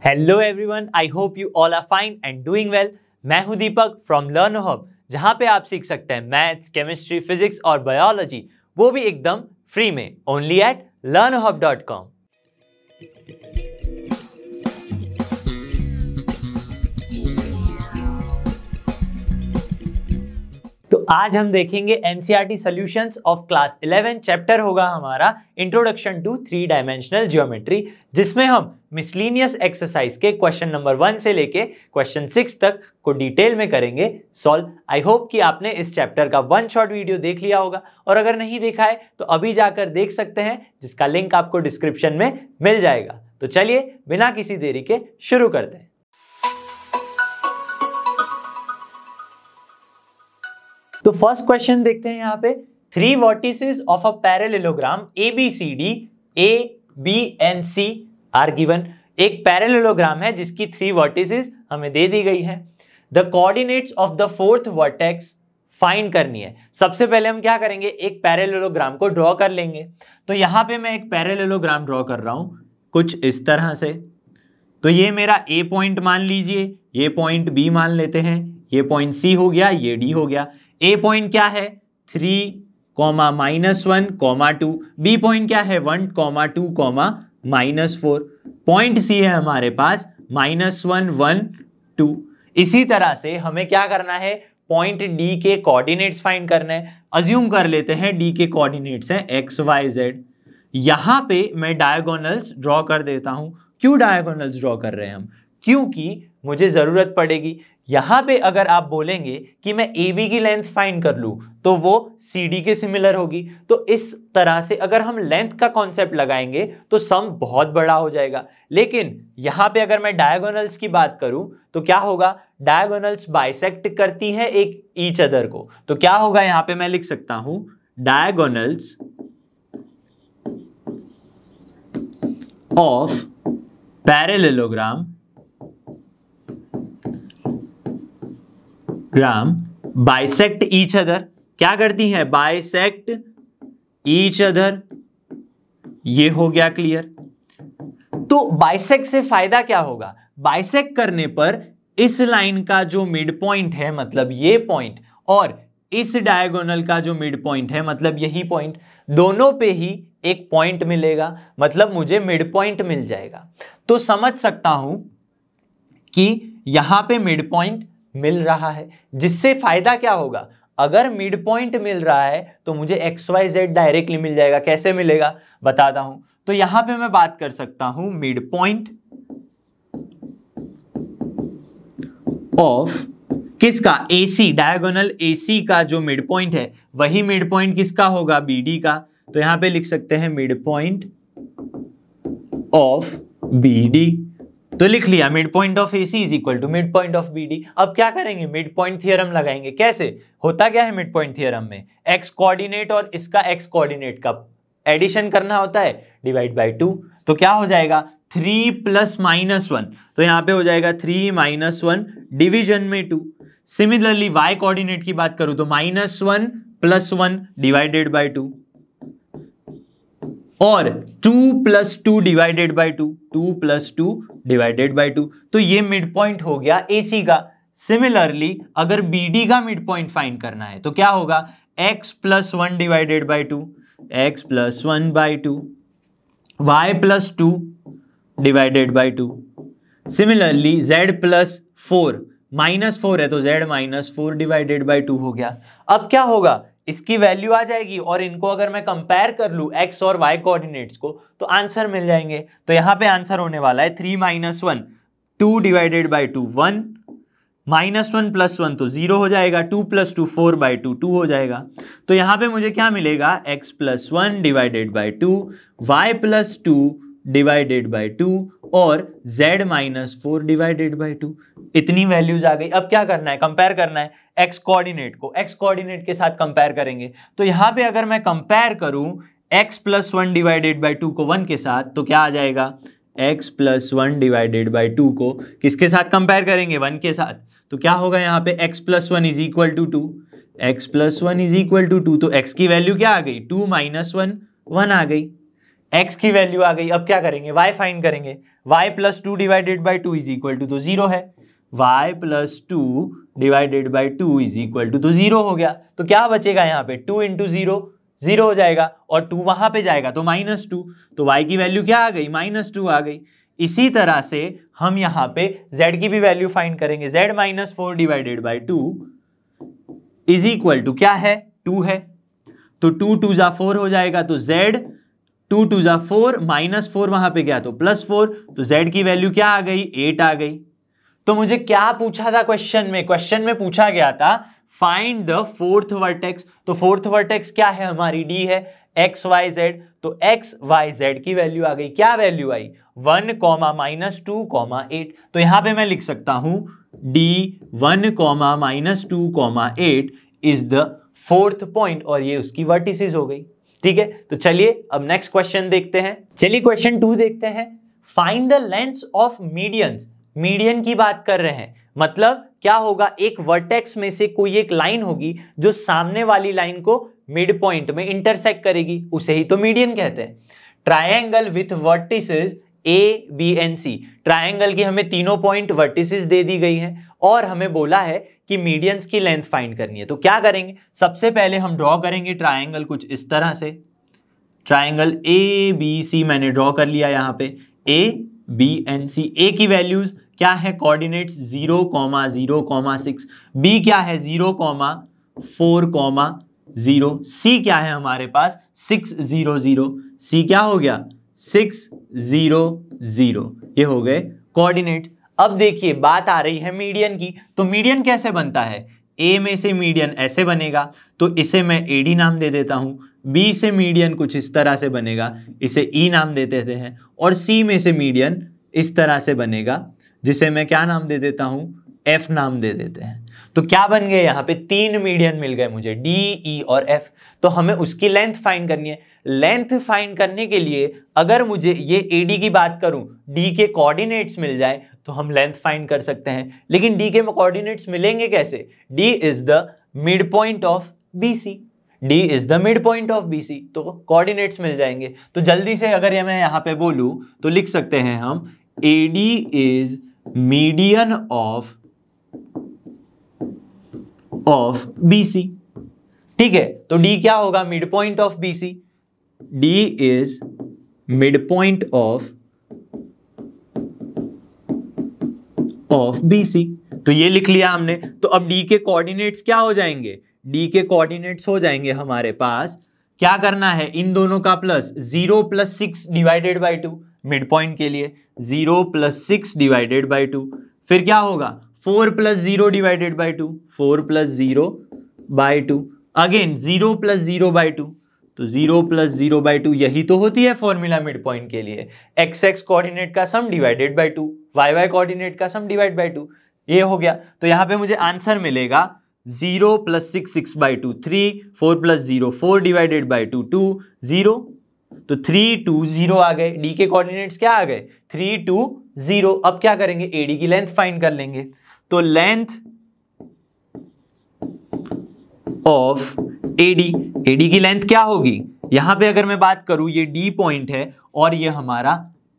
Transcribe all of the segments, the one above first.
Hello everyone, I hope you all are fine and doing well. मैं हूं दीपक from learn hub, जहां पे आप सीख सकते हैं मैथ्स, केमिस्ट्री, फिजिक्स और बायोलॉजी, वो भी एकदम फ्री में, ओनली एट learnhub.com। तो आज हम देखेंगे NCERT solutions of class 11। Chapter होगा हमारा introduction to three dimensional geometry, जिसमें हम मिसलिनियस एक्सरसाइज के क्वेश्चन नंबर 1 से लेके क्वेश्चन 6 तक को डिटेल में करेंगे सॉल्व। आई होप कि आपने इस चैप्टर का 1 शॉर्ट वीडियो देख लिया होगा, और अगर नहीं देखा है तो अभी जाकर देख सकते हैं, जिसका लिंक आपको डिस्क्रिप्शन में मिल जाएगा। तो चलिए बिना किसी देरी के शुरू करते हैं। तो फर्स्ट क्वेश्चन देखते हैं यहाँ पे, 3 vertices of a parallelogram ABCD A B and C are given. एक पैरेललोग्राम है जिसकी 3 वर्टिसेस हमें दे दी गई है। The coordinates of the fourth vertex find करनी है। सबसे पहले हम क्या करेंगे, एक पैरेललोग्राम को ड्रॉ कर लेंगे। तो यहाँ पे मैं एक पैरेललोग्राम ड्रॉ कर रहा हूं कुछ इस तरह से। तो ये मेरा A पॉइंट मान लीजिए, ये पॉइंट B मान लेते हैं, ये पॉइंट C हो गया, ये D हो गया। A पॉइंट क्या है 3, -1, 2। B पॉइंट क्या है 1, 2, -4। पॉइंट C है हमारे पास -1, 1, 2। इसी तरह से हमें क्या करना है, पॉइंट D के कोऑर्डिनेट्स फाइंड करना है। अज्यूम कर लेते हैं D के कोऑर्डिनेट्स हैं x, y, z। यहां पे मैं डायगोनल्स ड्रॉ कर देता हूं। क्यों डायगोनल्स ड्रॉ कर रहे हैं हम? क्योंकि मुझे जरूरत पड़ेगी। यहां पे अगर आप बोलेंगे कि मैं AB की लेंथ फाइंड कर लूं तो वो CD के सिमिलर होगी। तो इस तरह से अगर हम लेंथ का कॉन्सेप्ट लगाएंगे तो सम बहुत बड़ा हो जाएगा। लेकिन यहां पे अगर मैं डायगोनल्स की बात करूं तो क्या होगा, डायगोनल्स बाइसेक्ट करती है एक ईच अदर को। तो क्या होगा, यहां पे मैं लिख सकता हूं diagonals of parallelogram bisect each other. क्या करती है, बाइसेक्ट ईच अदर। ये हो गया क्लियर। तो बाइसेक्ट से फायदा क्या होगा, बाइसेक्ट करने पर इस लाइन का जो मिड पॉइंट है, मतलब ये पॉइंट, और इस डायगोनल का जो मिड पॉइंट है, मतलब यही पॉइंट, दोनों पे ही एक पॉइंट मिलेगा, मतलब मुझे मिड पॉइंट मिल जाएगा। तो समझ सकता हूं कि यहां पे मिड पॉइंट मिल रहा है, जिससे फायदा क्या होगा, अगर मिड पॉइंट मिल रहा है तो मुझे XYZ डायरेक्टली मिल जाएगा। कैसे मिलेगा बताता हूं। तो यहां पे मैं बात कर सकता हूं मिड पॉइंट ऑफ किसका, AC, डायगोनल AC का जो मिड पॉइंट है वही मिड पॉइंट किसका होगा, BD का। तो यहां पे लिख सकते हैं मिड पॉइंट ऑफ BD। तो लिख लिया mid point of AC is equal to mid point of BD। अब क्या करेंगे, मिड पॉइंट थियरम लगाएंगे। कैसे होता क्या है मिड पॉइंट थियरम में, x कोऑर्डिनेट और इसका x कोऑर्डिनेट का एडिशन करना होता है, डिवाइड बाय 2। तो क्या हो जाएगा 3 + -1, तो यहां पे हो जाएगा 3 - 1 डिवीजन में 2। सिमिलरली y कोऑर्डिनेट की बात करूं तो -1 + 1 डिवाइडेड बाय 2, और 2 + 2 डिवाइडेड बाय 2, 2 + 2 डिवाइडेड बाय 2। तो ये मिड पॉइंट हो गया AC का। सिमिलरली अगर BD का मिड पॉइंट फाइंड करना है तो क्या होगा, x + 1 divided by 2, x + 1 by 2, y + 2 divided by 2। Similarly z + 4, -4 है तो z - 4 डिवाइडेड बाय 2 हो गया। अब क्या होगा, इसकी वैल्यू आ जाएगी, और इनको अगर मैं कंपेयर कर लूं x और y कोऑर्डिनेट्स को तो आंसर मिल जाएंगे। तो यहां पे आंसर होने वाला है 3 - 1 2 डिवाइडेड बाय 2 1, -1 + 1 तो 0 हो जाएगा, 2 + 2 4 बाय 2 2 हो जाएगा। तो यहां पे मुझे क्या मिलेगा, x + 1 divided by 2, y + 2 divided by 2, और z - 4 डिवाइडेड बाय 2। इतनी वैल्यूज आ गई। अब क्या करना है, कंपेयर करना है x कोऑर्डिनेट को x कोऑर्डिनेट के साथ कंपेयर करेंगे। तो यहां पे अगर मैं कंपेयर करूं x + 1 डिवाइडेड बाय 2 को 1 के साथ, तो क्या आ जाएगा, x + 1 डिवाइडेड बाय 2 को किसके साथ कंपेयर करेंगे, 1 के साथ। तो क्या होगा यहाँ पे, x + 1 is equal to 2, x + 1 is equal to 2। तो x की वैल्यू क्या आ गई, 2 - 1 1 आ गई। x की वैल्यू आ गई। अब क्या करेंगे, y फाइंड करेंगे। y plus 2 divided by 2 is equal to, तो 0 है। y plus 2 divided by 2 is equal to, तो 0 हो गया। तो क्या बचेगा यहाँ पे, 2 इंटू 0 0 हो जाएगा, और 2 वहां पे जाएगा तो -2, तो y की वैल्यू क्या आ गई, -2 आ गई। इसी तरह से हम यहाँ पे z की भी वैल्यू फाइंड करेंगे। z minus 4 divided by 2 is equal to क्या है, 2 है, तो 2 2 जा 4 हो जाएगा, तो z 2 2 जा 4 -4 वहां पे गया तो +4, तो z की वैल्यू क्या आ गई, 8 आ गई। तो मुझे क्या पूछा था क्वेश्चन में पूछा गया था फाइंड द फोर्थ वर्टेक्स। तो फोर्थ वर्टेक्स क्या है हमारी, d है, x y z, तो x y z की वैल्यू आ गई। क्या वैल्यू आई, 1, -2, 8। तो यहां पे मैं लिख सकता हूं d 1, -2, 8 is the fourth point, और ये उसकी वर्टिसेस हो गई। ठीक है, तो चलिए अब नेक्स्ट क्वेश्चन देखते हैं। चलिए क्वेश्चन 2 देखते हैं। Find the lengths of medians. Median की बात कर रहे हैं, मतलब क्या होगा, एक वर्टेक्स में से कोई एक लाइन होगी जो सामने वाली लाइन को मिड पॉइंट में इंटरसेक्ट करेगी, उसे ही तो मीडियन कहते हैं। Triangle with vertices A B and C. Triangle की हमें तीनों पॉइंट वर्टिसेस दे दी गई हैं, और हमें बोला है कि मीडियंस की लेंथ फाइंड करनी है। तो क्या करेंगे, सबसे पहले हम ड्रॉ करेंगे ट्रायंगल कुछ इस तरह से। ट्रायंगल ए बी सी मैंने ड्रॉ कर लिया यहाँ पे, ए बी एंड सी। ए की वैल्यूज क्या है, कोऑर्डिनेट्स 0, 0, 6। बी क्या है, 0, 4, 0। सी क्या है हमारे पास, 6, 0, 0। सी क्या हो गया, 6, 0, 0। ये हो गए कोऑर्डिनेट्स। अब देखिए बात आ रही है मीडियन की। तो मीडियन कैसे बनता है, ए में से मीडियन ऐसे बनेगा, तो इसे मैं एडी नाम दे देता हूं। बी से मीडियन कुछ इस तरह से बनेगा, इसे ई नाम दे देते हैं। और सी में से मीडियन इस तरह से बनेगा, जिसे मैं क्या नाम दे देता हूं, एफ नाम दे देते हैं। तो क्या बन गए, यहाँ पे 3 मीडियन मिल गए मुझे, डी, ई और एफ। तो हमें उसकी लेंथ फाइंड करनी है। लेंथ फाइंड करने के लिए अगर मुझे ये एडी की बात करूं, डी के कोऑर्डिनेट्स मिल जाए तो हम लेंथ फाइंड कर सकते हैं। लेकिन डी के कोऑर्डिनेट्स मिलेंगे कैसे, D is the mid point of BC. D is the mid point of BC, तो कोऑर्डिनेट्स मिल जाएंगे। तो जल्दी से अगर ये मैं यहाँ पे बोलूं तो लिख सकते हैं हम, AD is median of BC. ठीक है, तो डी क्या होगा, mid point of BC. D is mid point of BC. तो ये लिख लिया हमने। तो अब डी के कोऑर्डिनेट्स क्या हो जाएंगे, डी के कोऑर्डिनेट्स हो जाएंगे हमारे पास, क्या करना है, इन दोनों का plus, 0 + 6 divided by 2 mid point के लिए, 0 + 6 डिवाइडेड बाई 2। फिर क्या होगा, 4 + 0 divided by 2, 4 + 0 by 2। Again 0 + 0 by 2, तो 0 + 0 बाई 2। यही तो होती है फॉर्मूला मिड पॉइंट के लिए, एक्स एक्स कोऑर्डिनेट का sum divided by 2, Y Y coordinate का सम डिवाइड बाई 2। ये हो गया। तो यहाँ पे मुझे आंसर मिलेगा 0 + 6 6 बाई 2 3, 4 + 0 4 डिवाइडेड बाई 2 2 0। तो 3 2 0 आ गए। डी के कोऑर्डिनेट्स क्या आ गए, 3 2 0। अब क्या करेंगे, एडी की लेंथ फाइंड कर लेंगे। तो लेंथ ऑफ एडी की लेंथ क्या होगी, यहां पे अगर मैं बात करूं, ये डी पॉइंट है और ये हमारा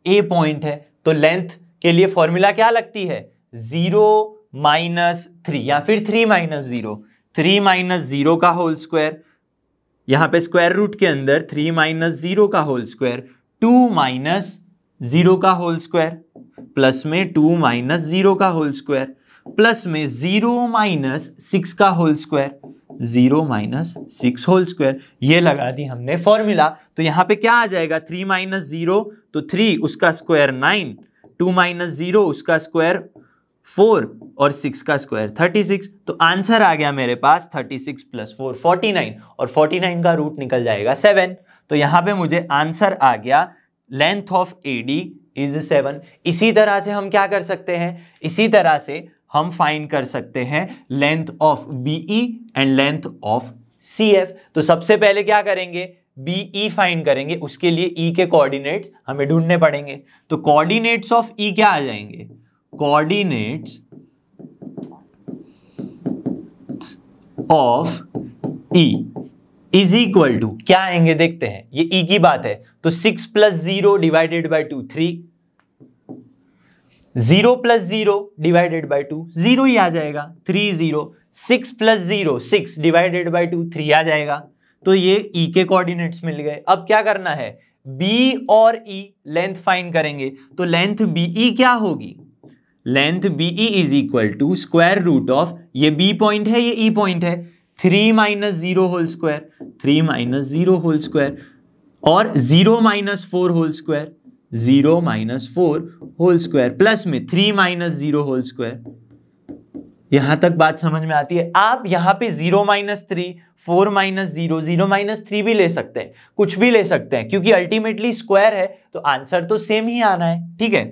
ए पॉइंट है, तो लेंथ के लिए फॉर्मूला क्या लगती है, 0 - 3 या फिर 3 - 0, 3 - 0 का होल स्क्वायर। यहां पे स्क्वायर रूट के अंदर 3 - 0 का होल स्क्वायर, 2 - 0 का होल स्क्वायर, प्लस में 2 - 0 का होल स्क्वायर, प्लस में 0 - 6 का होल स्क्वायर, 0 - 6 होल स्क्वायर। ये लगा दी हमने फॉर्मूला। तो यहां पे क्या आ जाएगा, 3 - 0 तो 3 उसका स्क्वायर 9, 2 - 0 उसका स्क्वायर 4 और 6 का स्क्वायर 36। तो आंसर आ गया मेरे पास 36 + 4 49, और 49 का रूट निकल जाएगा 7। तो यहां पे मुझे आंसर आ गया लेंथ ऑफ एडी इज 7। इसी तरह से हम क्या कर सकते हैं, इसी तरह से हम फाइंड कर सकते हैं length of BE and length of CF. तो सबसे पहले क्या करेंगे, बीई फाइंड करेंगे, उसके लिए ई के कोऑर्डिनेट्स हमें ढूंढने पड़ेंगे। तो कोऑर्डिनेट्स ऑफ ई क्या आ जाएंगे, coordinates of E is equal to क्या आएंगे देखते हैं, ये ई की बात है तो 6 + 0 डिवाइडेड बाय 2 3, 0 + 0 डिवाइडेड बाय 2 0 ही आ जाएगा 3 0, 6 + 0 6 डिवाइडेड बाय 2 3 आ जाएगा। तो ये ई के कोऑर्डिनेट्स मिल गए। अब क्या करना है, बी और ई लेंथ फाइंड करेंगे। तो लेंथ बीई क्या होगी, length BE is equal to square root of, ये बी पॉइंट है ये ई पॉइंट है, 3 - 0 होल स्क्वायर, 3 - 0 होल स्क्वायर और 0 - 4 whole square, 0 - 4 whole square plus में 3 - 0 होल स्क्वायर। यहां तक बात समझ में आती है। आप यहां पे 0 - 3, 4 - 0, 0 - 3 भी ले सकते हैं, कुछ भी ले सकते हैं, क्योंकि अल्टीमेटली स्क्वायर है तो आंसर तो सेम ही आना है। ठीक है,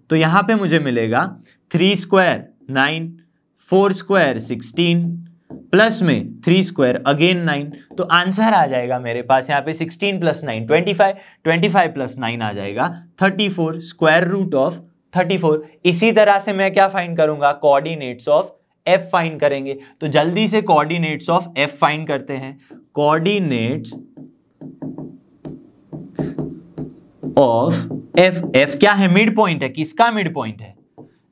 तो यहां पे मुझे मिलेगा 3 स्क्वायर 9, 4 स्क्वायर 16 प्लस में 3 स्क्वायर अगेन 9, तो आंसर आ जाएगा मेरे पास यहाँ पे 16 + 9 25, 25 + 9 आ जाएगा 34, स्क्वायर रूट ऑफ 34। इसी तरह से मैं क्या फाइंड करूंगा, कोऑर्डिनेट्स ऑफ एफ फाइंड करेंगे। तो जल्दी से कोऑर्डिनेट्स ऑफ एफ फाइंड करते हैं। कोऑर्डिनेट्स ऑफ एफ, एफ क्या है, मिड पॉइंट है, किसका मिड पॉइंट है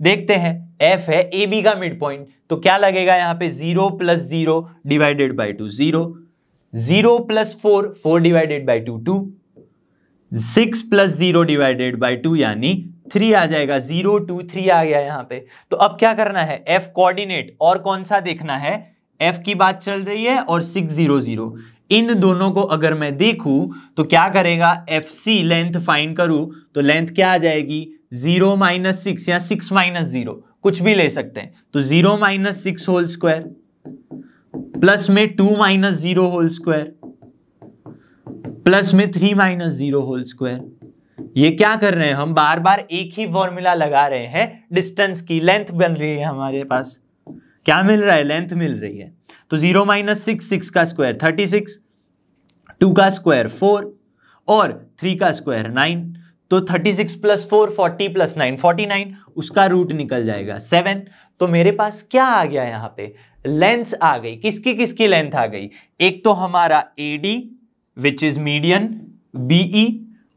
देखते हैं, एफ है ए बी का मिड पॉइंट। तो क्या लगेगा यहाँ पे 0 + 0 divided by 2 0, 0 + 4 4 divided by 2 2, 6 + 0 divided by 2 यानी 3 आ जाएगा, 0 2 3 आ गया यहाँ पे। तो अब क्या करना है, एफ कोऑर्डिनेट और कौन सा देखना है, एफ की बात चल रही है और 6 0 0, इन दोनों को अगर मैं देखूं तो क्या करेगा, एफ सी लेंथ फाइंड करूं तो लेंथ क्या आ जाएगी 0 - 6 या 6 - 0 कुछ भी ले सकते हैं। तो 0 - 6 होल स्क्वायर प्लस में 2 - 0 होल स्क्वायर प्लस में 3 - 0 होल स्क्वायर। ये क्या कर रहे हैं, हम बार बार एक ही फॉर्मूला लगा रहे हैं, डिस्टेंस की लेंथ बन रही है हमारे पास, क्या मिल रहा है, लेंथ मिल रही है। तो 0 - 6 6 का स्क्वायर 36, 2 का स्क्वायर 4 और 3 का स्क्वायर 9, तो 36 + 4 40 + 9 49, उसका रूट निकल जाएगा 7। तो मेरे पास क्या आ गया, यहाँ पे लेंथ आ गई, किसकी किसकी लेंथ आ गई, एक तो हमारा AD which is median, BE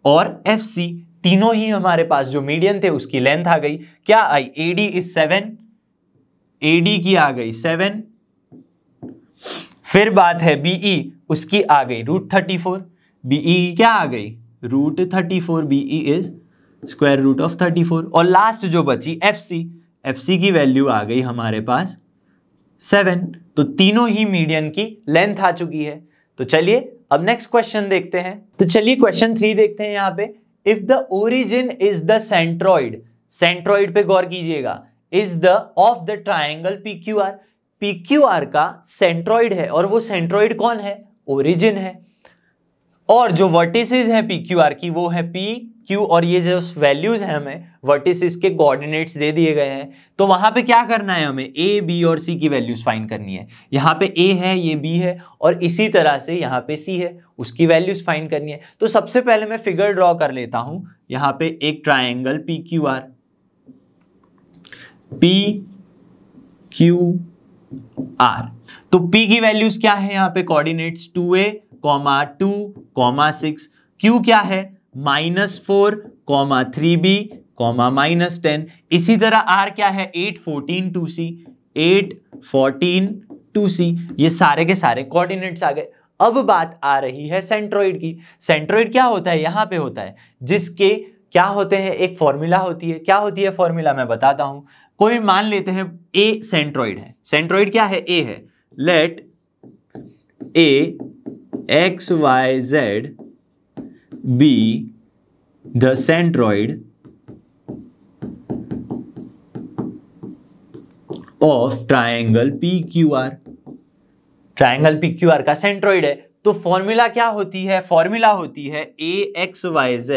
और FC, तीनों ही हमारे पास जो मीडियन थे उसकी लेंथ आ गई। क्या आई, AD इज 7, AD की आ गई 7, फिर बात है BE, उसकी आ गई √34, BE की क्या आ गई √34, BE is square root of 34, और लास्ट जो बची FC, FC की वैल्यू आ गई हमारे पास 7। तो तीनों ही मीडियन की लेंथ आ चुकी है। तो चलिए अब नेक्स्ट क्वेश्चन देखते हैं। तो चलिए क्वेश्चन 3 देखते हैं। यहाँ पे if the origin is the centroid, centroid पे गौर कीजिएगा, is the of the triangle PQR, PQR का सेंट्रॉइड है और वो सेंट्रॉइड कौन है, ओरिजिन है, और जो वर्टिसेस हैं PQR की वो है P Q, और ये जो वैल्यूज हैं हमें वर्टिसेस के कोऑर्डिनेट्स दे दिए गए हैं। तो वहां पे क्या करना है, हमें A B और C की वैल्यूज फाइंड करनी है। यहाँ पे A है, ये B है, और इसी तरह से यहाँ पे C है, उसकी वैल्यूज फाइंड करनी है। तो सबसे पहले मैं फिगर ड्रॉ कर लेता हूं। यहाँ पे एक ट्राइंगल PQR, PQR, तो P की वैल्यूज क्या है, यहाँ पे कोऑर्डिनेट्स 2A, 2, 6, Q क्या है -4, 3B, -10, इसी तरह R क्या है 8 14 2C, 8 14 2C, ये सारे के सारे कोऑर्डिनेट्स आ गए। अब बात आ रही है सेंट्रॉइड की। सेंट्रॉइड क्या होता है, यहाँ पे होता है जिसके क्या होते हैं, एक फॉर्मूला होती है। क्या होती है फॉर्मूला, मैं बताता हूं। कोई मान लेते हैं A सेंट्रॉइड है, सेंट्रॉइड क्या है, A है, late A X Y Z be the centroid of triangle PQR, triangle PQR का सेंट्रॉइड है। तो फॉर्मूला क्या होती है, फॉर्मूला होती है AXYZ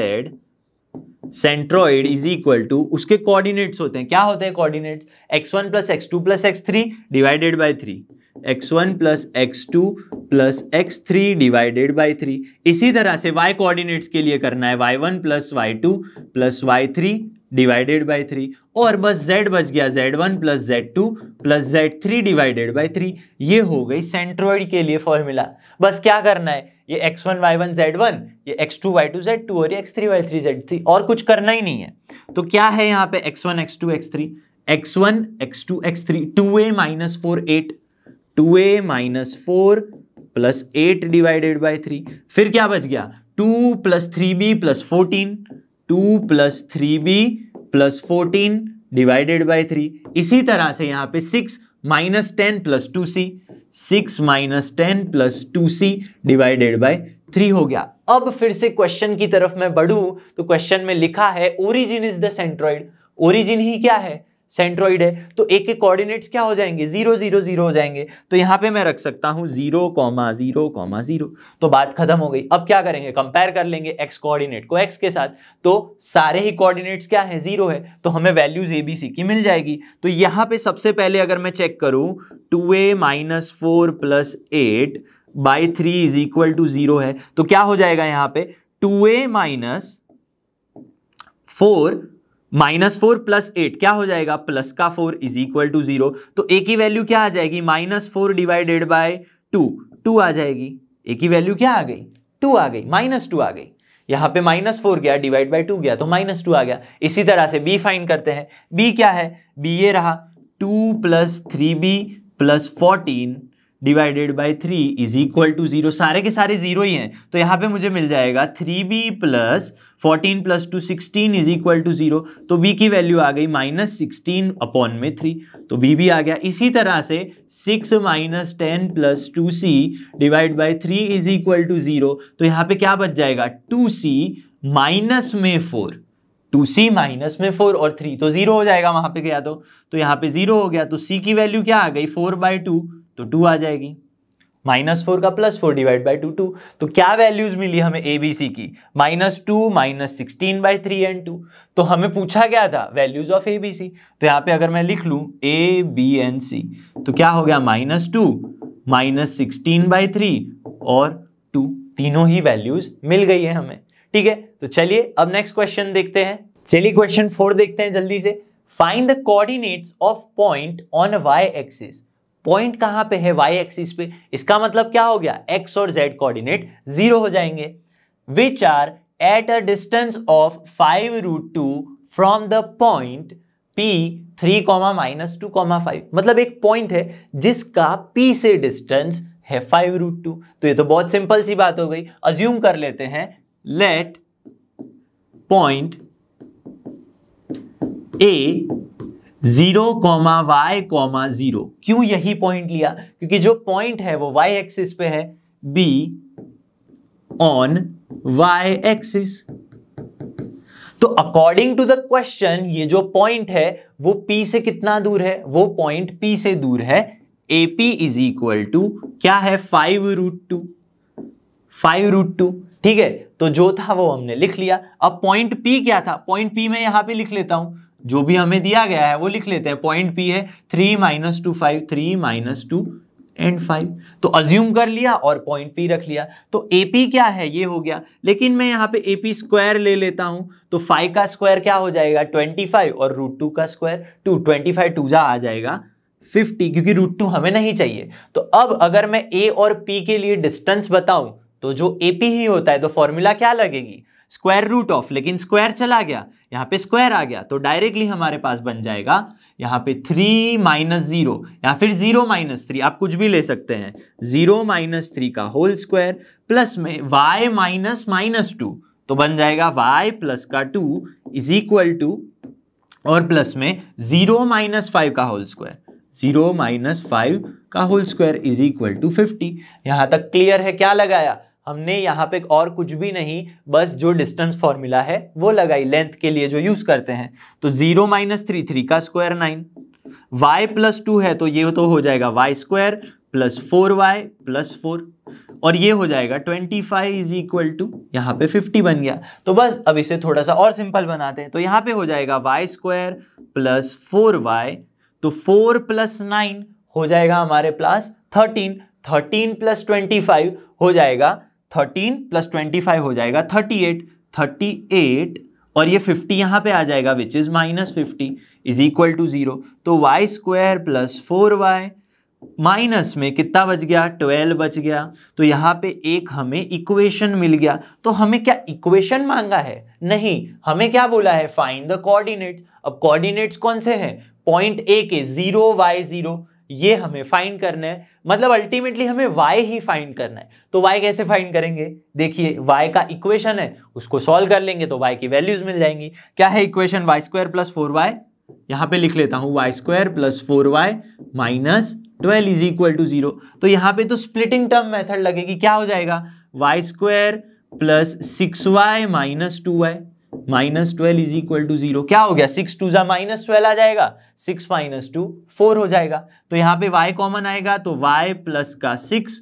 centroid is equal to, उसके कोऑर्डिनेट्स होते हैं, क्या होते हैं coordinates, x1 + x2 + x3 divided by 3, x1 + x2 + x3 divided by 3। इसी तरह से y कोऑर्डिनेट्स के लिए करना है y1 + y2 + y3 divided by 3 और बस z बच गया z1 plus z2 plus z3 divided by 3। ये हो गई सेंट्रॉइड के लिए फॉर्मूला। बस क्या करना है, ये x1 y1 z1, ये x2 y2 z2 और ये x3 y3 z3, और कुछ करना ही नहीं है। तो क्या है यहाँ पे x1 x2 x3, x1 x2 x3 2a minus 4 8, 2a minus 4 plus 8 divided by 3। फिर क्या बच गया 2 plus 3b plus 14, 2 plus 3b plus 14 divided by 3। इसी तरह से यहाँ पे 6 minus 10 plus 2c, 6 minus 10 plus 2c divided by 3 हो गया। अब फिर से क्वेश्चन की तरफ मैं बढ़ूं तो क्वेश्चन में लिखा है origin is the centroid. Origin ही क्या है, सेंट्रॉइड है, तो एक के कोऑर्डिनेट्स क्या हो जाएंगे 0 0 0 हो जाएंगे। तो यहाँ पे मैं रख सकता हूँ 0 0 0, तो बात खत्म हो गई। अब क्या करेंगे, कंपेयर कर लेंगे x कोऑर्डिनेट को x के साथ, तो सारे ही कोऑर्डिनेट्स क्या है 0 है, तो हमें वैल्यूज a b c की मिल जाएगी। तो यहाँ पे सबसे पहले अगर मैं चेक करूँ 2a minus 4 plus 8 by 3 is equal to 0 है, तो क्या हो जाएगा यहाँ पे 2a माइनस 4 माइनस 4 प्लस 8 क्या हो जाएगा प्लस का 4 इज इक्वल टू 0। तो a की वैल्यू क्या आ जाएगी माइनस 4 डिवाइडेड बाय 2 आ जाएगी। a की वैल्यू क्या आ गई 2 आ गई, माइनस 2 आ गई। यहाँ पे माइनस 4 गया डिवाइड बाय 2 गया तो माइनस 2 आ गया। इसी तरह से b फाइंड करते हैं। b क्या है, b ये रहा 2 plus 3b plus 14 divided by 3 is equal to 0। सारे के सारे 0 ही हैं, तो यहाँ पे मुझे मिल जाएगा 3b plus 14 plus 2 16 is equal to 0। तो b की वैल्यू आ गई माइनस 16 अपॉन में 3, तो b भी आ गया। इसी तरह से 6 minus 10 plus 2c divide by 3 is equal to 0। तो यहाँ पे क्या बच जाएगा 2c माइनस में 4, 2c माइनस में 4 और 3, तो 0 हो जाएगा वहां पे गया तो यहाँ पे 0 हो गया। तो c की वैल्यू क्या आ गई 4/2, तो 2 आ जाएगी। माइनस 4 का प्लस 4 डिवाइड बाई 2 तो क्या वैल्यूज मिली हमें ए बी सी की -2 -16/3 एंड 2। तो हमें पूछा गया था values of A B C, तो यहाँ पे अगर मैं लिख लूँ ए बी एंड सी तो क्या हो गया -2 -16/3 और 2, तीनों ही वैल्यूज मिल गई है हमें। ठीक है, तो चलिए अब नेक्स्ट क्वेश्चन देखते हैं। चलिए क्वेश्चन 4 देखते हैं जल्दी से। Find the coordinates of point on Y axis. Point कहां पे है वाई एक्सिस पे, इसका मतलब क्या हो गया एक्स और जेड कोऑर्डिनेट 0 हो जाएंगे। Which are at a distance of 5√2 from the point P 3, -2, 5। मतलब एक पॉइंट है जिसका P से डिस्टेंस है 5√2। तो ये तो बहुत सिंपल सी बात हो गई। अज्यूम कर लेते हैं लेट पॉइंट A 0, y, 0। क्यों यही पॉइंट लिया, क्योंकि जो पॉइंट है वो y एक्सिस पे है, B ऑन y एक्सिस। तो अकॉर्डिंग टू द क्वेश्चन ये जो पॉइंट है वो P से कितना दूर है, वो पॉइंट P से दूर है AP इज इक्वल टू क्या है 5√2। ठीक है, तो जो था वो हमने लिख लिया। अब पॉइंट P क्या था, पॉइंट P मैं यहां पे लिख लेता हूं, जो भी हमें दिया गया है वो लिख लेते हैं। पॉइंट P है 3 - 2 5, 3 - 2 एंड 5। तो अज्यूम कर लिया और पॉइंट P रख लिया। तो AP क्या है ये हो गया, लेकिन मैं यहाँ पे AP स्क्वायर ले लेता हूं तो 5 का स्क्वायर क्या हो जाएगा 25 और √2 का स्क्वायर 2, 25 2 आ जाएगा 50, क्योंकि √2 हमें नहीं चाहिए। तो अब अगर मैं A और P के लिए डिस्टेंस बताऊं तो जो AP ही होता है तो फॉर्मूला क्या लगेगी स्क्वायर रूट ऑफ, लेकिन स्क्वायर चला गया यहाँ पे स्क्वायर आ गया तो डायरेक्टली हमारे पास बन जाएगा यहाँ पे 3 - 0 या फिर 0 - 3, आप कुछ भी ले सकते हैं। 0 - 3 का होल स्क्वायर प्लस में y -2 तो बन जाएगा y प्लस का 2 इज इक्वल टू, और प्लस में 0 - 5 का होल स्क्वायर, 0 - 5 का whole square is equal to 50। यहां तक क्लियर है? क्या लगाया हमने यहाँ पे, और कुछ भी नहीं, बस जो डिस्टेंस फॉर्मूला है वो लगाई लेंथ के लिए जो यूज करते हैं। तो 0 - 3, 3 का स्क्वायर 9, y प्लस 2 है तो ये तो हो जाएगा y square plus 4y plus 4, और ये हो जाएगा 25 इज इक्वल टू यहाँ पे 50 बन गया। तो बस अब इसे थोड़ा सा और सिंपल बनाते हैं। तो यहाँ पे हो जाएगा y स्क्वायर प्लस 4y, तो 4 + 9 हो जाएगा हमारे पास 13, 13 + 25 हो जाएगा 38, 38 और ये 50 यहाँ पे आ जाएगा which is -50 is equal to 0। तो Y square plus 4y minus में कितना बच गया, 12 बच गया। तो यहाँ पे एक हमें इक्वेशन मिल गया। तो हमें क्या इक्वेशन मांगा है? नहीं, हमें क्या बोला है, फाइंड द कोऑर्डिनेट्स। अब कोऑर्डिनेट्स कौन से हैं, पॉइंट ए के 0 y 0, ये हमें फाइंड करना है। मतलब अल्टीमेटली हमें y ही फाइंड करना है। तो y कैसे फाइंड करेंगे, देखिए y का इक्वेशन है, उसको सॉल्व कर लेंगे तो y की वैल्यूज मिल जाएंगी। क्या है equation, Y square plus 4y, यहाँ पे लिख लेता हूँ Y square plus 4y minus 12 is equal to 0। तो यहाँ पे तो स्प्लिटिंग टर्म मेथड लगेगी, क्या हो जाएगा, Y square plus 6y minus 2y minus 12 is equal to 0। क्या हो गया, 6 2 जा माइनस 12 आ जाएगा, 6 माइनस 2 4 हो जाएगा। तो यहाँ पे y कॉमन आएगा तो y प्लस का 6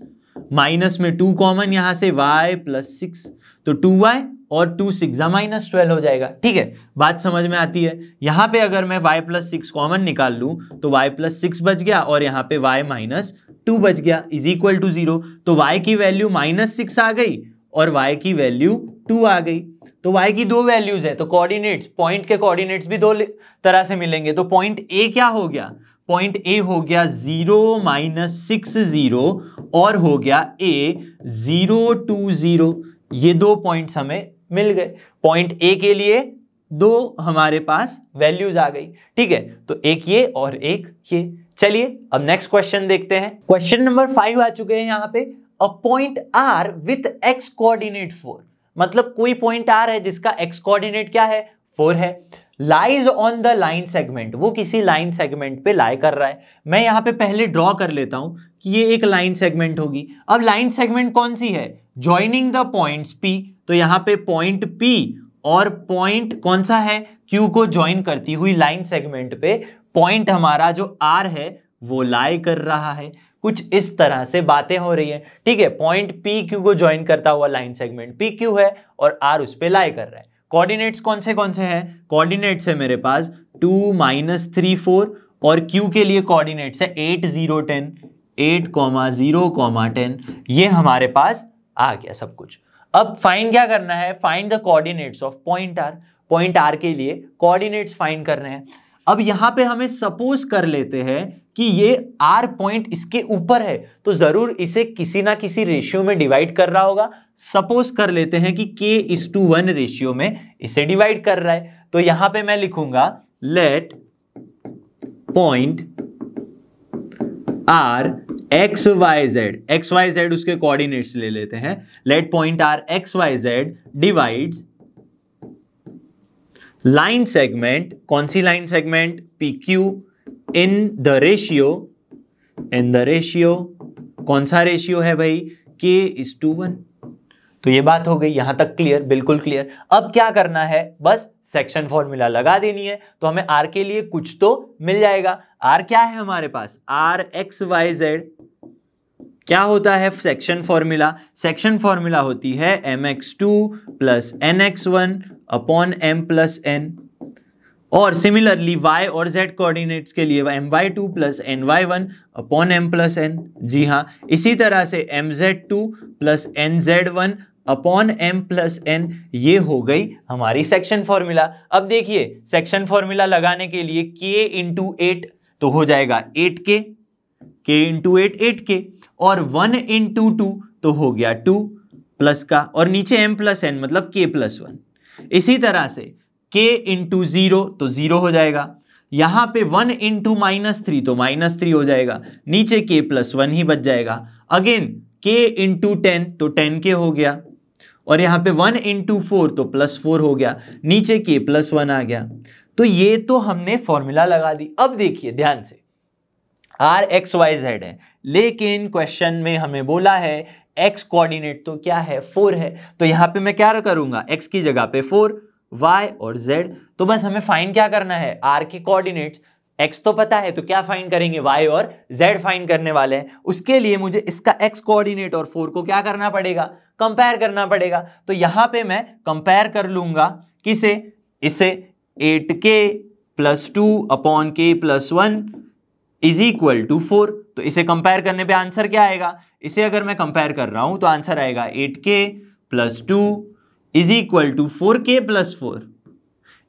माइनस में 2 कॉमन, यहाँ से y प्लस 6 तो 2y और 2 6 जा माइनस 12 हो जाएगा। ठीक है, बात समझ में आती है। यहाँ पे अगर मैं y प्लस 6 कॉमन निकाल लूँ तो y प्लस 6 बच गया और यहाँ पे y माइनस 2 बच गया इज इक्वल टू 0। तो y की वैल्यू -6 आ गई और y की वैल्यू 2 आ गई। तो y की दो वैल्यूज है तो कोऑर्डिनेट्स, पॉइंट के कोऑर्डिनेट्स भी दो तरह से मिलेंगे। तो पॉइंट ए क्या हो गया, पॉइंट ए हो गया 0 -6 0 और हो गया ए 0 2 0। ये दो पॉइंट्स हमें मिल गए। पॉइंट ए के लिए दो हमारे पास वैल्यूज आ गई। ठीक है, तो एक ये और एक ये। चलिए अब नेक्स्ट क्वेश्चन देखते हैं। क्वेश्चन नंबर 5 आ चुके हैं यहाँ पे। A point R with X coordinate 4, मतलब कोई पॉइंट आर है जिसका एक्स कोऑर्डिनेट क्या है, 4 है। Lies on the line segment, वो किसी लाइन सेगमेंट पे लाई कर रहा है। मैं यहाँ पे पहले ड्रॉ कर लेता हूं कि ये एक लाइन सेगमेंट होगी। अब लाइन सेगमेंट कौन सी है, जॉइनिंग द पॉइंट्स P, तो यहाँ पे पॉइंट P और पॉइंट कौन सा है, Q को ज्वाइन करती हुई लाइन सेगमेंट पे पॉइंट हमारा जो R है वो लाई कर रहा है। कुछ इस तरह से बातें हो रही है। ठीक है, पॉइंट P Q को ज्वाइन करता हुआ लाइन सेगमेंट P Q है और R उस पे लाई कर रहा है। कोऑर्डिनेट्स कौन से हैं, कोऑर्डिनेट्स है मेरे पास 2 -3 4 और Q के लिए कोऑर्डिनेट्स है 8 0 10 8 0 10। ये हमारे पास आ गया सब कुछ। अब फाइंड क्या करना है, find the coordinates of point R। Point R के लिए कोऑर्डिनेट्स फाइंड करने हैं। अब यहां पे हमें सपोज कर लेते हैं कि ये R पॉइंट इसके ऊपर है तो जरूर इसे किसी ना किसी रेशियो में डिवाइड कर रहा होगा। सपोज कर लेते हैं कि k:1 रेशियो में इसे डिवाइड कर रहा है। तो यहां पे मैं लिखूंगा let point R x y z उसके कोऑर्डिनेट्स ले लेते हैं। Let point R x y z divides line segment, कौन सी line segment, PQ in the ratio कौन सा रेशियो है भाई, k:1। तो ये बात हो गई, यहां तक क्लियर, बिल्कुल क्लियर। अब क्या करना है, बस सेक्शन फॉर्मूला लगा देनी है। तो हमें R के लिए कुछ तो मिल जाएगा। R क्या है हमारे पास, R x y z क्या होता है सेक्शन फॉर्मूला, सेक्शन फॉर्मूला होती है mx2 plus nx1 upon m plus n। और सिमिलरली y और z कोऑर्डिनेट्स के लिए my2 plus ny1 upon m plus n। जी हाँ, इसी तरह से mz2 plus nz1 upon m plus n। ये हो गई हमारी सेक्शन फॉर्मूला। अब देखिए सेक्शन फॉर्मूला लगाने के लिए k इंटू 8 तो हो जाएगा 8k, k इंटू 8 8k, और 1 इंटू 2 तो हो गया 2 प्लस का, और नीचे m प्लस n मतलब k प्लस 1। इसी तरह से k इंटू 0 तो 0 हो जाएगा। यहाँ पे 1 इंटू -3 तो -3 हो जाएगा, नीचे k प्लस 1 ही बच जाएगा। अगेन k इंटू 10 तो 10k हो गया, और यहाँ पे 1 इंटू 4 तो +4 हो गया, नीचे k प्लस 1 आ गया। तो ये तो हमने फॉर्मूला लगा दी। अब देखिए ध्यान से, R x y z है, लेकिन क्वेश्चन में हमें बोला है x कोऑर्डिनेट तो क्या है, 4 है। तो यहाँ पे मैं क्या करूंगा, x की जगह पे 4, y और z। तो बस हमें फाइंड क्या करना है, R के कोऑर्डिनेट्स। x तो पता है तो क्या फाइंड करेंगे, y और z फाइंड करने वाले हैं। उसके लिए मुझे इसका x कोऑर्डिनेट और 4 को क्या करना पड़ेगा, कंपेयर करना पड़ेगा। तो यहाँ पे मैं कंपेयर कर लूंगा किसे, इसे 8k plus 2 upon k plus 1 is equal to 4। तो इसे कंपेयर करने पे आंसर क्या आएगा, इसे अगर मैं कंपेयर कर रहा हूं तो आंसर आएगा 8k plus 2 is equal to 4k plus 4।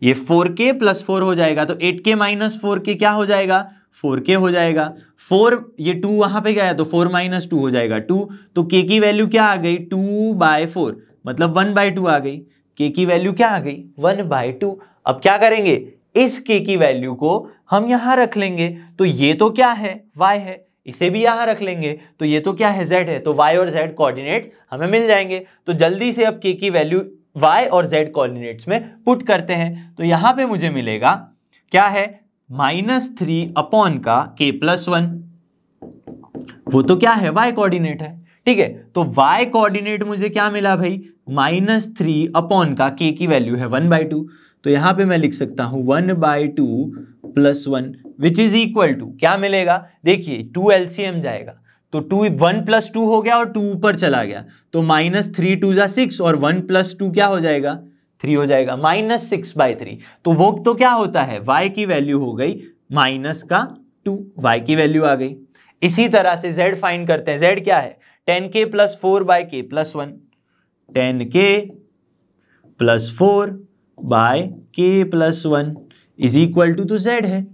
ये 4k प्लस 4 हो जाएगा, तो 8k माइनस 4k क्या हो जाएगा, 4k हो जाएगा। 4 ये 2 वहां पे गया तो 4 माइनस 2 हो जाएगा 2, तो k की वैल्यू क्या आ गई 2/4, मतलब 1/2 आ गई। k की वैल्यू क्या आ गई 1/2। अब क्या करेंगे, इस k की वैल्यू को हम यहां रख लेंगे, तो ये तो क्या है y है, इसे भी यहां रख लेंगे, तो ये तो क्या है z है, तो y और z कोऑर्डिनेट हमें मिल जाएंगे। तो जल्दी से अब k की वैल्यू y और z कोऑर्डिनेट्स में पुट करते हैं, तो यहां पे मुझे मिलेगा क्या है -3 अपॉन का k+1, वो तो क्या है y कोऑर्डिनेट है, ठीक है। तो y कोऑर्डिनेट मुझे क्या मिला भाई -3 अपॉन का k की वैल्यू है 1/2, तो यहां पे मैं लिख सकता हूं 1/2 + 1 विच इज इक्वल टू क्या मिलेगा, देखिए 2 LCM जाएगा, तो 1 + 2 हो गया और 2 ऊपर चला गया, तो -3 2 = 6 और 1 + 2 क्या हो जाएगा 3 हो जाएगा, -6/3। तो वो तो क्या होता है y की वैल्यू हो गई -2, y की वैल्यू आ गई। इसी तरह से z फाइंड करते हैं, z क्या है 10k + 4/k+1, 10k + 4/k+1 is equal to, तो z है,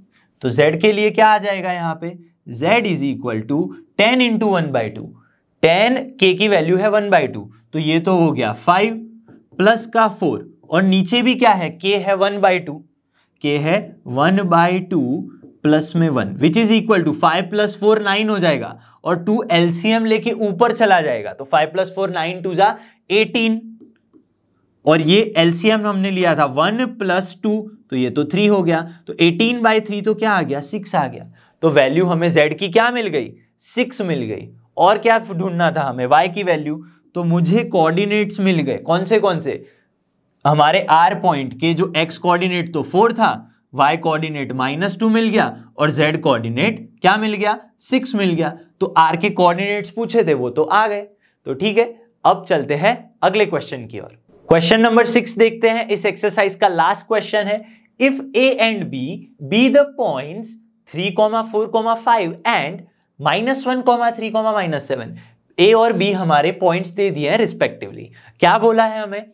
तो z के लिए क्या आ जाएगा यहाँ पे z is equal to 10 × 1/2, 10 k की वैल्यू है 1/2, तो ये तो हो गया 5 प्लस का 4 और नीचे भी क्या है k है 1/2, k है 1/2 प्लस में 1 विच इज इक्वल टू 5 + 4 9 हो जाएगा और 2 LCM लेके ऊपर चला जाएगा, तो 5 + 4 9 2 = 18 और ये LCM हमने लिया था 1 + 2, तो ये तो 3 हो गया, तो 18/3 तो क्या आ गया 6 आ गया। तो वैल्यू हमें z की क्या मिल गई 6 मिल गई। और क्या ढूंढना था हमें y की वैल्यू, तो मुझे कोऑर्डिनेट्स मिल गए, कौन से हमारे r पॉइंट के, जो x कोऑर्डिनेट तो 4 था, y कोऑर्डिनेट -2 मिल गया और z कोऑर्डिनेट क्या मिल गया 6 मिल गया। तो r के कोऑर्डिनेट्स पूछे थे वो तो आ गए, तो ठीक है। अब चलते हैं अगले क्वेश्चन की ओर। क्वेश्चन नंबर 6 देखते हैं, इस एक्सरसाइज का लास्ट क्वेश्चन है। If a and b be the points 3, 4, 5 and -1, 3, -7, a और b हमारे पॉइंट्स दे दिए हैं रिस्पेक्टिवली। क्या बोला है हमें,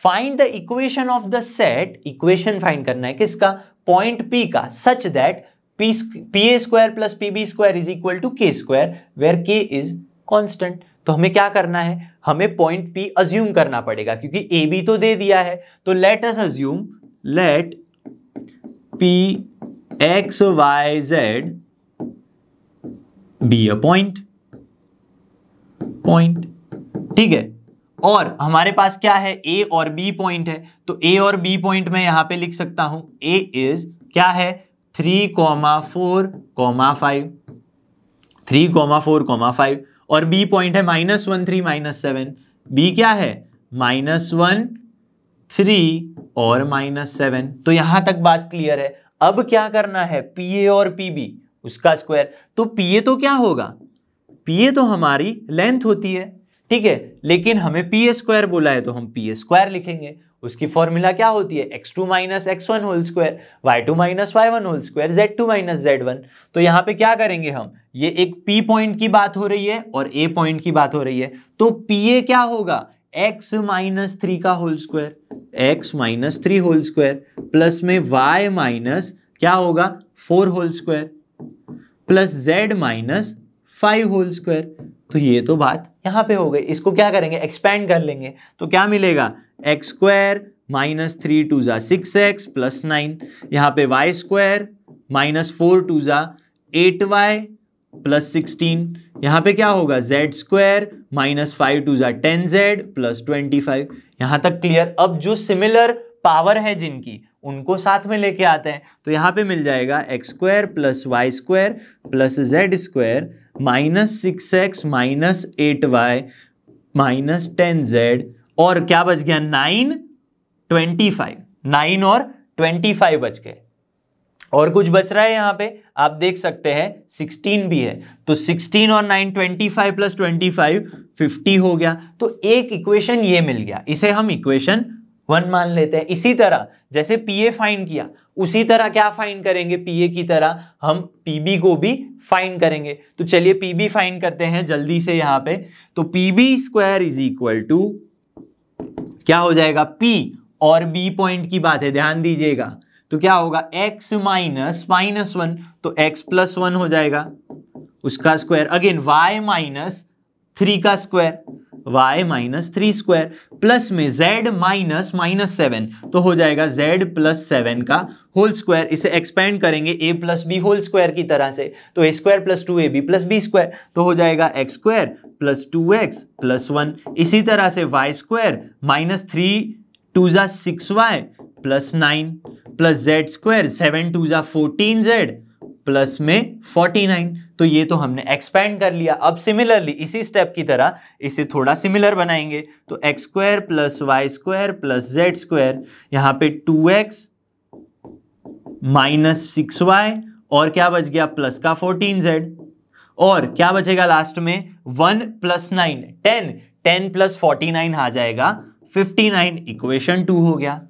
find the equation of the set, equation find करना है किसका पॉइंट p का, such that pa² + pb² is equal to k², where k is constant. तो हमें क्या करना है, हमें पॉइंट P अज्यूम करना पड़ेगा क्योंकि ए बी तो दे दिया है। तो let us assume, let P x y z be a point, ठीक है। और हमारे पास क्या है A और B पॉइंट है, तो A और B पॉइंट में यहां पे लिख सकता हूं A इज क्या है 3, 4, 5, 3, 4, 5 और B पॉइंट है -1, 3, -7, B क्या है -1, 3 और -7। तो यहां तक बात क्लियर है। अब क्या करना है, PA और PB उसका स्क्वायर, तो PA तो क्या होगा, PA तो हमारी लेंथ होती है, ठीक है, लेकिन हमें PA² बोला है तो हम PA² लिखेंगे। उसकी फॉर्मूला क्या होती है x2 - x1 whole square, y2 - y1 whole square, z2 - z1। तो यहाँ पे क्या करेंगे हम, ये एक P पॉइंट की बात हो रही है और A पॉइंट की बात हो रही है, तो PA क्या होगा x - 3 का whole square, x - 3 whole square plus में y माइनस क्या होगा 4 whole square plus z - 5 whole square. तो ये तो बात यहां पे हो गई, इसको क्या करेंगे एक्सपेंड कर लेंगे, तो क्या मिलेगा x² - 3 2 = 6x प्लस 9, यहाँ पे y² -4 2 = 8y प्लस 16, यहाँ पे क्या होगा z² -5 2 = 10z प्लस 25। यहाँ तक क्लियर। अब जो सिमिलर पावर है जिनकी उनको साथ में लेके आते हैं, तो यहाँ पे मिल जाएगा x² + y² plus z² -6x -8y -10z और क्या बच गया 9, 25, 9 और 25 बच गए। और कुछ बच रहा है यहाँ पे आप देख सकते हैं 16 भी है, तो 16 और 9 25 प्लस 25 50 हो गया। तो एक इक्वेशन ये मिल गया, इसे हम इक्वेशन 1 मान लेते हैं। इसी तरह जैसे PA फाइंड किया उसी तरह क्या फाइंड करेंगे, PA की तरह हम PB को भी फाइंड करेंगे। तो चलिए PB फाइंड करते हैं जल्दी से यहाँ पे। तो PB² इज इक्वल टू क्या हो जाएगा P और बी पॉइंट की बात है, ध्यान दीजिएगा। तो क्या होगा, x माइनस माइनस 1, तो x प्लस 1 हो जाएगा उसका स्क्वायर, अगेन y माइनस 3 का square, y minus 3 square, plus में z माइनस माइनस 7, तो हो जाएगा z प्लस 7 का होल स्क्वायर। इसे एक्सपेंड करेंगे a plus B whole square की तरह से, तो a square plus 2ab plus B square, तो हो जाएगा x square plus 2x plus 1। इसी तरह से y स्क्वायर माइनस 3 2 जा 6y plus 9 plus z square 7 2 जा 14z प्लस में 49। तो ये तो हमने एक्सपेंड कर लिया। अब सिमिलरली इसी स्टेप की तरह इसे थोड़ा सिमिलर बनाएंगे, तो X square plus Y square plus Z square, यहाँ पे 2x माइनस 6y और क्या बच गया प्लस का 14z, और क्या बचेगा लास्ट में 1 प्लस 9 10 प्लस 49 आ जाएगा 59, इक्वेशन 2 हो गया।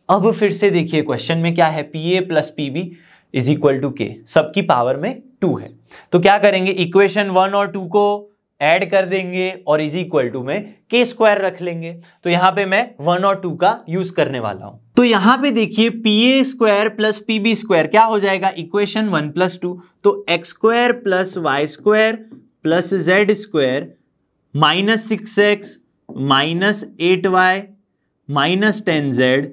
अब फिर से देखिए क्वेश्चन में क्या है, P A plus P B is equal to K, सबकी पावर में 2 है। तो क्या करेंगे, इक्वेशन 1 और 2 को ऐड कर देंगे और इज इक्वल टू में के स्क्वायर रख लेंगे। तो यहां पे मैं 1 और 2 का यूज करने वाला हूं। तो यहां पे देखिए P A square plus P B square क्या हो जाएगा, इक्वेशन 1 प्लस 2, तो X square plus Y square plus Z square minus 6x minus 8y minus 10z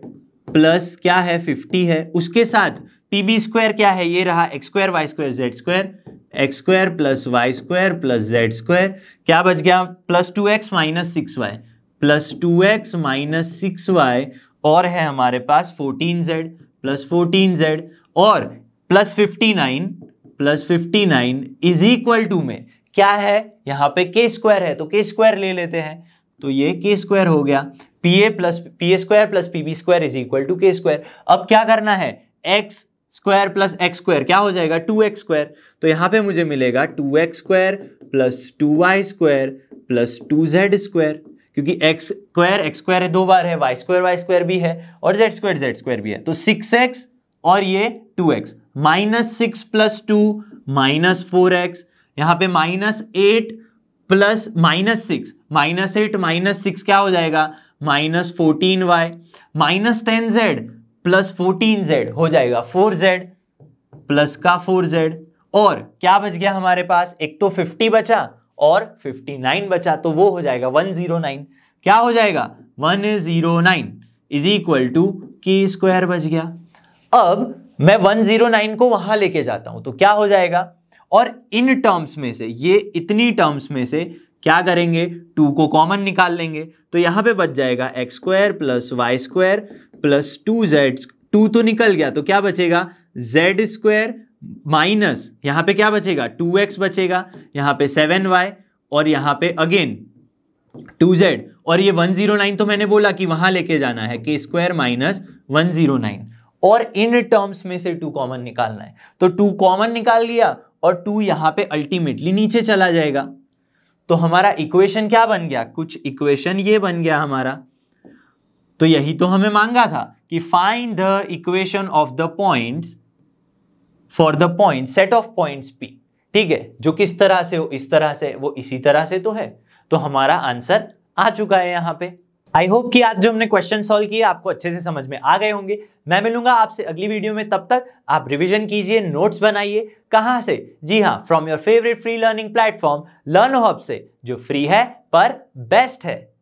plus क्या है 50 है। उसके साथ पी बी स्क्वायर क्या है, ये रहा X square Y square Z square, X square plus Y square plus Z square, क्या बच गया plus 2x minus 6y plus 2x minus 6y, और है हमारे पास 14z प्लस 14z और प्लस 59 इज इक्वल टू में क्या है, यहाँ पे के स्क्वायर है तो के स्क्वायर ले लेते हैं, तो ये के स्क्वायर हो गया। P A square plus P B square is equal to K square. अब क्या करना है, X square plus X square क्या हो जाएगा 2x स्क्वायर, तो यहां पे मुझे मिलेगा 2x square plus 2y square plus 2z square, क्योंकि एक्स स्क्वायर है 2 बार है, y स्क्वायर भी है और z स्क्वायर भी है, तो 6x और ये 2x minus 6 plus 2 minus 4x, यहां पे minus 8 plus minus 6 minus 8 minus 6 क्या हो जाएगा minus 14y minus 10z plus 14z हो जाएगा 4z प्लस का 4z, और क्या बच गया हमारे पास, एक तो 50 बचा और 59 बचा, तो वो हो जाएगा 109। क्या हो जाएगा 109 is equal to K square बच गया। अब मैं 109 को वहां लेके जाता हूं तो क्या हो जाएगा, और इन टर्म्स में से, ये इतनी टर्म्स में से क्या करेंगे 2 को कॉमन निकाल लेंगे, तो यहां पे बच जाएगा X square plus Y square plus 2z, 2 तो निकल गया तो क्या बचेगा z स्क्वायर माइनस यहां पे क्या बचेगा 2x बचेगा, यहां पे 7y और यहां पे अगेन 2z, और ये 109 तो मैंने बोला कि वहां लेके जाना है के स्क्वायर माइनस 109, और इन टर्म्स में से 2 कॉमन निकालना है, तो 2 कॉमन निकाल लिया और 2 यहां पे अल्टीमेटली नीचे चला जाएगा। तो हमारा इक्वेशन क्या बन गया, कुछ इक्वेशन ये बन गया हमारा। तो यही तो हमें मांगा था कि find the equation of the points for the point set of points P, ठीक है, जो किस तरह से हो, इस तरह से, वो इसी तरह से तो है। तो हमारा आंसर आ चुका है यहाँ पे। आई होप कि आज जो हमने क्वेश्चन सॉल्व किए आपको अच्छे से समझ में आ गए होंगे। मैं मिलूंगा आपसे अगली वीडियो में, तब तक आप रिवीजन कीजिए, नोट्स बनाइए। कहां से, जी हाँ, from your favourite free learning platform learn hub से, जो फ्री है पर बेस्ट है।